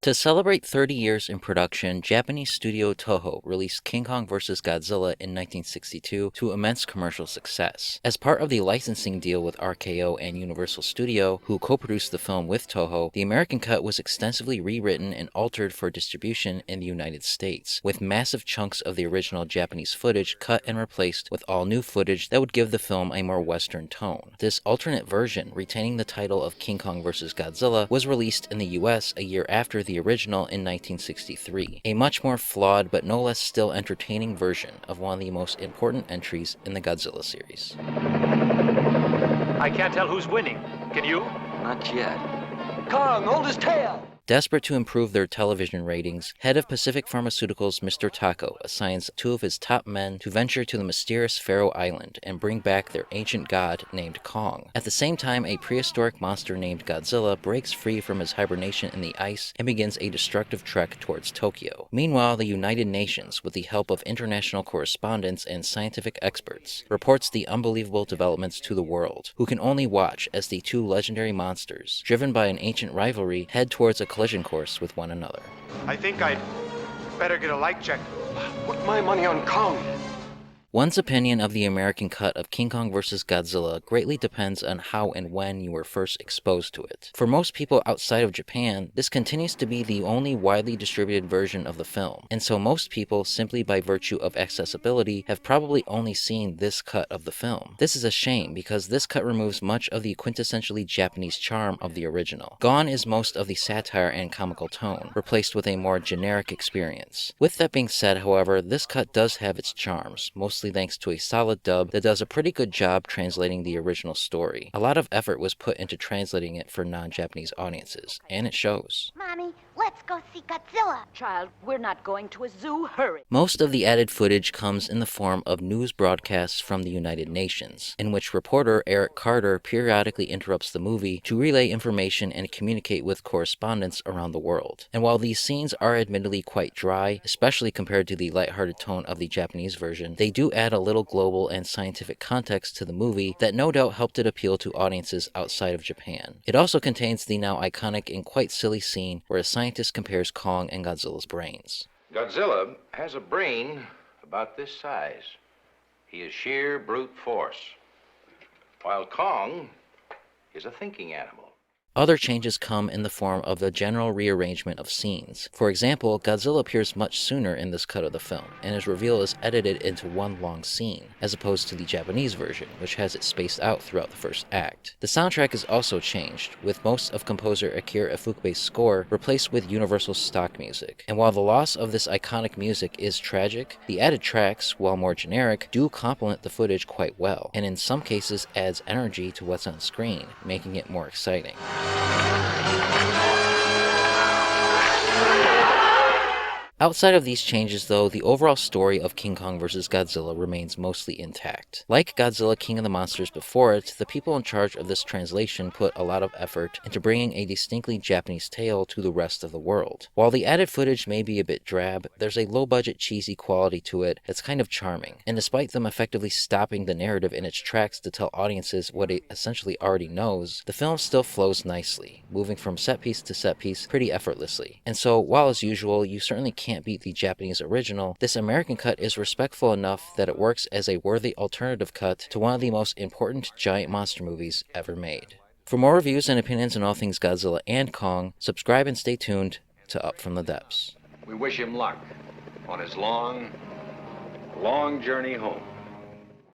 To celebrate 30 years in production, Japanese studio Toho released King Kong vs. Godzilla in 1962 to immense commercial success. As part of the licensing deal with RKO and Universal Studio, who co-produced the film with Toho, the American cut was extensively rewritten and altered for distribution in the United States, with massive chunks of the original Japanese footage cut and replaced with all new footage that would give the film a more Western tone. This alternate version, retaining the title of King Kong vs. Godzilla, was released in the US a year after the original in 1963, a much more flawed but no less still entertaining version of one of the most important entries in the Godzilla series. I can't tell who's winning. Can you? Not yet. Kong, hold his tail! Desperate to improve their television ratings, head of Pacific Pharmaceuticals Mr. Tako assigns two of his top men to venture to the mysterious Faroe Island and bring back their ancient god named Kong. At the same time, a prehistoric monster named Godzilla breaks free from his hibernation in the ice and begins a destructive trek towards Tokyo. Meanwhile, the United Nations, with the help of international correspondents and scientific experts, reports the unbelievable developments to the world, who can only watch as the two legendary monsters, driven by an ancient rivalry, head towards a collision course with one another. I think I'd better get a light check. Put my money on Kong. One's opinion of the American cut of King Kong vs. Godzilla greatly depends on how and when you were first exposed to it. For most people outside of Japan, this continues to be the only widely distributed version of the film, and so most people, simply by virtue of accessibility, have probably only seen this cut of the film. This is a shame, because this cut removes much of the quintessentially Japanese charm of the original. Gone is most of the satire and comical tone, replaced with a more generic experience. With that being said, however, this cut does have its charms, mostly thanks to a solid dub that does a pretty good job translating the original story. A lot of effort was put into translating it for non-Japanese audiences, and it shows. Mommy, let's go see Godzilla. Child, we're not going to a zoo. Hurry. Most of the added footage comes in the form of news broadcasts from the United Nations, in which reporter Eric Carter periodically interrupts the movie to relay information and communicate with correspondents around the world. And while these scenes are admittedly quite dry, especially compared to the lighthearted tone of the Japanese version, they do add a little global and scientific context to the movie that no doubt helped it appeal to audiences outside of Japan. It also contains the now iconic and quite silly scene where a scientist compares Kong and Godzilla's brains. Godzilla has a brain about this size. He is sheer brute force, while Kong is a thinking animal. Other changes come in the form of the general rearrangement of scenes. For example, Godzilla appears much sooner in this cut of the film, and his reveal is edited into one long scene, as opposed to the Japanese version, which has it spaced out throughout the first act. The soundtrack is also changed, with most of composer Akira Ifukube's score replaced with Universal stock music. And while the loss of this iconic music is tragic, the added tracks, while more generic, do complement the footage quite well, and in some cases adds energy to what's on screen, making it more exciting. Outside of these changes, though, the overall story of King Kong vs. Godzilla remains mostly intact. Like Godzilla King of the Monsters before it, the people in charge of this translation put a lot of effort into bringing a distinctly Japanese tale to the rest of the world. While the added footage may be a bit drab, there's a low-budget cheesy quality to it that's kind of charming, and despite them effectively stopping the narrative in its tracks to tell audiences what it essentially already knows, the film still flows nicely, moving from set piece to set piece pretty effortlessly. And so, while as usual, you certainly can't beat the Japanese original, this American cut is respectful enough that it works as a worthy alternative cut to one of the most important giant monster movies ever made. For more reviews and opinions on all things Godzilla and Kong, subscribe and stay tuned to Up From the Depths. We wish him luck on his long, long journey home.